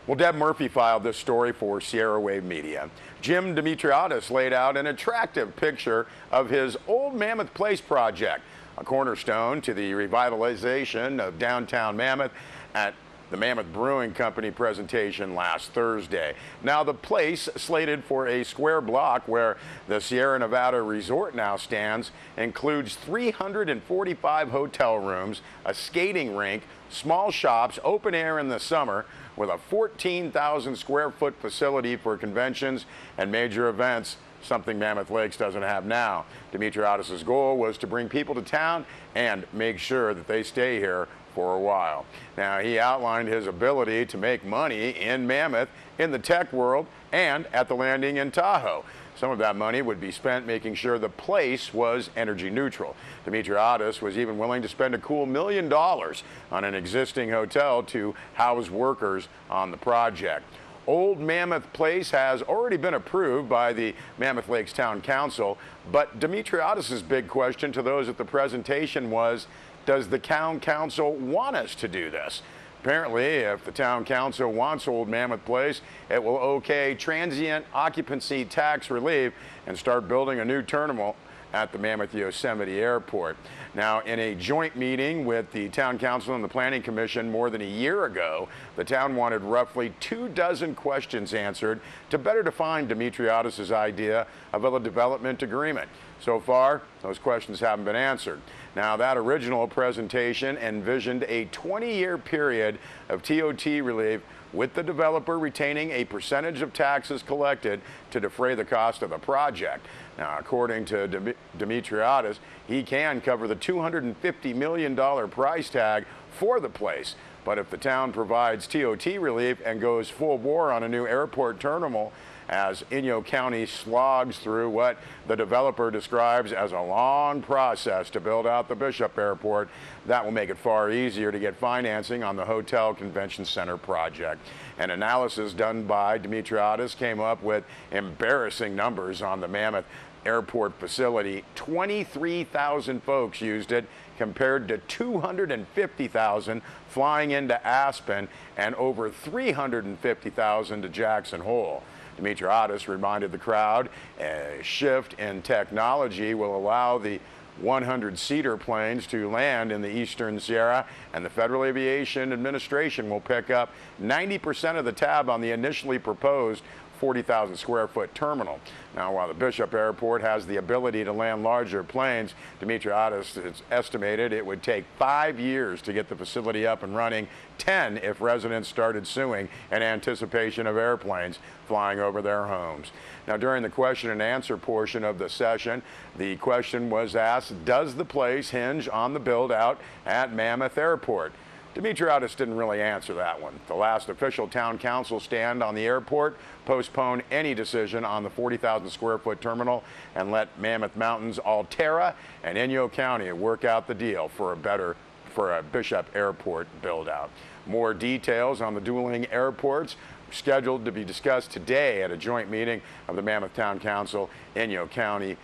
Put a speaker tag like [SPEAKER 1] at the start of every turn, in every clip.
[SPEAKER 1] Well, Deb Murphy filed this story for Sierra Wave Media. Jim Dimitriadis laid out an attractive picture of his Old Mammoth Place project, a cornerstone to the revitalization of downtown Mammoth at the Mammoth Brewing Company presentation last Thursday. Now, the place, slated for a square block where the Sierra Nevada Resort now stands, includes 345 hotel rooms, a skating rink, small shops, open air in the summer, with a 14,000 square foot facility for conventions and major events, something Mammoth Lakes doesn't have now. Dimitriadis' goal was to bring people to town and make sure that they stay here for a while. Now, he outlined his ability to make money in Mammoth, in the tech world, and at the landing in Tahoe. Some of that money would be spent making sure the place was energy neutral. Dimitriadis was even willing to spend a cool $1 million on an existing hotel to house workers on the project. Old Mammoth Place has already been approved by the Mammoth Lakes Town Council, but Dimitriadis' big question to those at the presentation was, does the town council want us to do this? Apparently, if the town council wants Old Mammoth Place, it will okay transient occupancy tax relief and start building a new terminal at the Mammoth Yosemite Airport. Now, in a joint meeting with the town council and the planning commission more than a year ago, the town wanted roughly 24 questions answered to better define Dimitriadis' idea of a development agreement. So far, those questions haven't been answered. Now, that original presentation envisioned a 20-year period of TOT relief, with the developer retaining a percentage of taxes collected to defray the cost of the project. Now, according to Dimitriadis, he can cover the $250 million price tag for the place. But if the town provides TOT relief and goes full bore on a new airport terminal, as Inyo County slogs through what the developer describes as a long process to build out the Bishop Airport, that will make it far easier to get financing on the Hotel Convention Center project. An analysis done by Dimitriadis came up with embarrassing numbers on the Mammoth Airport facility. 23,000 folks used it, compared to 250,000 flying into Aspen and over 350,000 to Jackson Hole. Dimitriadis reminded the crowd a shift in technology will allow the 100-seater planes to land in the Eastern Sierra, and the Federal Aviation Administration will pick up 90% of the tab on the initially proposed 40,000 square foot terminal. Now, while the Bishop Airport has the ability to land larger planes, Dimitriadis has estimated it would take 5 years to get the facility up and running, 10 if residents started suing in anticipation of airplanes flying over their homes. Now, during the question and answer portion of the session, the question was asked, does the place hinge on the build out at Mammoth Airport? Dimitriadis didn't really answer that one. The last official town council stand on the airport postponed any decision on the 40,000 square foot terminal and let Mammoth Mountain's Alterra and Inyo County work out the deal for a Bishop Airport build out. More details on the dueling airports are scheduled to be discussed today at a joint meeting of the Mammoth Town Council, Inyo County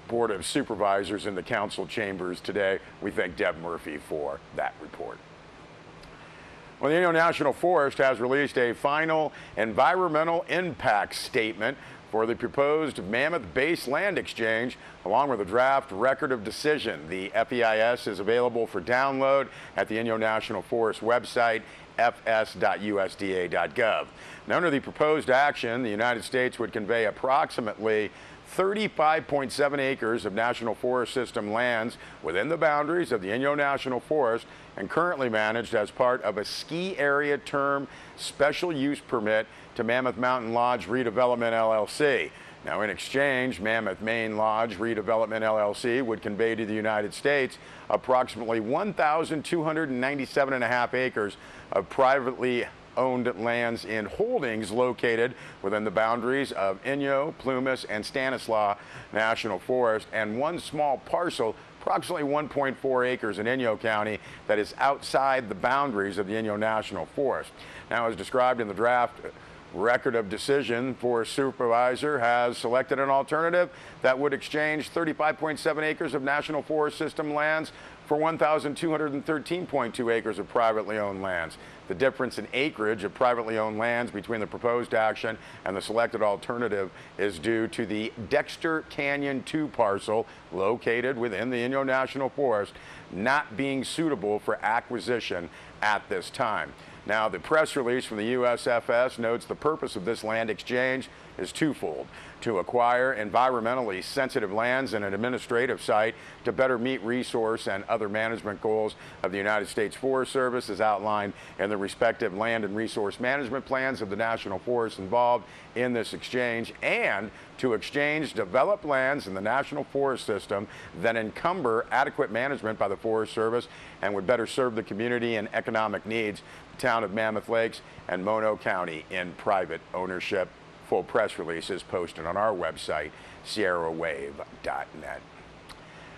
[SPEAKER 1] Board of Supervisors in the council chambers today. We thank Deb Murphy for that report. Well, the Inyo National Forest has released a final environmental impact statement for the proposed Mammoth Base Land Exchange, along with a draft record of decision. The FEIS is available for download at the Inyo National Forest website, fs.usda.gov. Now, under the proposed action, the United States would convey approximately 35.7 acres of National Forest System lands within the boundaries of the Inyo National Forest and currently managed as part of a ski area term special use permit to Mammoth Mountain Lodge Redevelopment LLC. Now, in exchange, Mammoth Main Lodge Redevelopment LLC would convey to the United States approximately 1,297.5 acres of privately owned lands in holdings located within the boundaries of Inyo, Plumas, and Stanislaus National Forest, and one small parcel, approximately 1.4 acres in Inyo County, that is outside the boundaries of the Inyo National Forest. Now, as described in the draft Record of Decision Forest Supervisor has selected an alternative that would exchange 35.7 acres of National Forest System lands for 1,213.2 acres of privately owned lands. The difference in acreage of privately owned lands between the proposed action and the selected alternative is due to the Dexter Canyon 2 parcel located within the Inyo National Forest not being suitable for acquisition at this time. Now, the press release from the U.S.F.S. notes the purpose of this land exchange is twofold: to acquire environmentally sensitive lands and an administrative site to better meet resource and other management goals of the United States Forest Service as outlined in the respective land and resource management plans of the national forests involved in this exchange, and to exchange developed lands in the National Forest System that encumber adequate management by the Forest Service and would better serve the community and economic needs of the town of Mammoth Lakes and Mono County in private ownership. Full press release is posted on our website, sierrawave.net.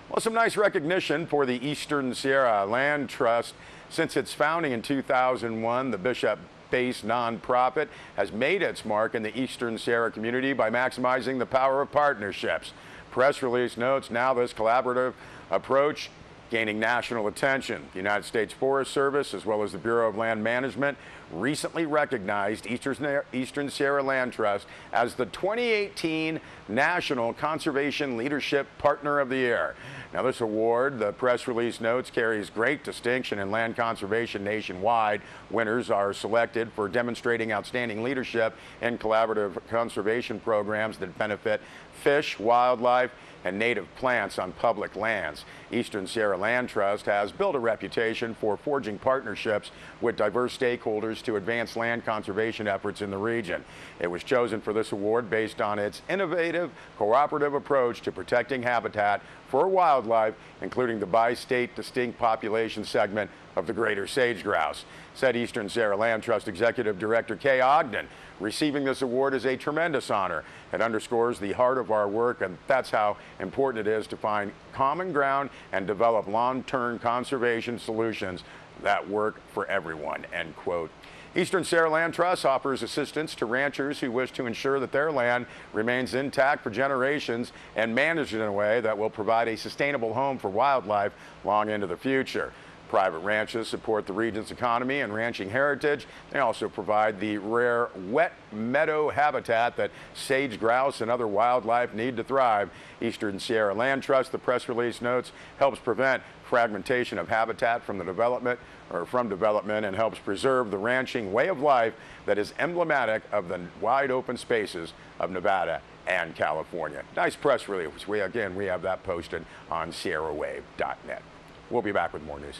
[SPEAKER 1] Well, some nice recognition for the Eastern Sierra Land Trust. Since its founding in 2001, the Bishop-based nonprofit has made its mark in the Eastern Sierra community by maximizing the power of partnerships. Press release notes now this collaborative approach gaining national attention. The United States Forest Service, as well as the Bureau of Land Management, recently recognized Eastern Sierra Land Trust as the 2018 National Conservation Leadership Partner of the Year. Now, this award, the press release notes, carries great distinction in land conservation nationwide. Winners are selected for demonstrating outstanding leadership in collaborative conservation programs that benefit fish, wildlife, and native plants on public lands. Eastern Sierra Land Trust has built a reputation for forging partnerships with diverse stakeholders to advance land conservation efforts in the region. It was chosen for this award based on its innovative, cooperative approach to protecting habitat for wildlife, including the bi-state distinct population segment of the greater sage grouse. Said Eastern Sierra Land Trust Executive Director Kay Ogden, receiving this award is a tremendous honor. It underscores the heart of our work, and that's how important it is to find common ground and develop long-term conservation solutions that work for everyone, end quote. Eastern Sierra Land Trust offers assistance to ranchers who wish to ensure that their land remains intact for generations and managed in a way that will provide a sustainable home for wildlife long into the future. Private ranches support the region's economy and ranching heritage. They also provide the rare wet meadow habitat that sage grouse and other wildlife need to thrive. Eastern Sierra Land Trust, the press release notes, helps prevent fragmentation of habitat from development and helps preserve the ranching way of life that is emblematic of the wide open spaces of Nevada and California. Nice press release. We have that posted on sierrawave.net. We'll be back with more news.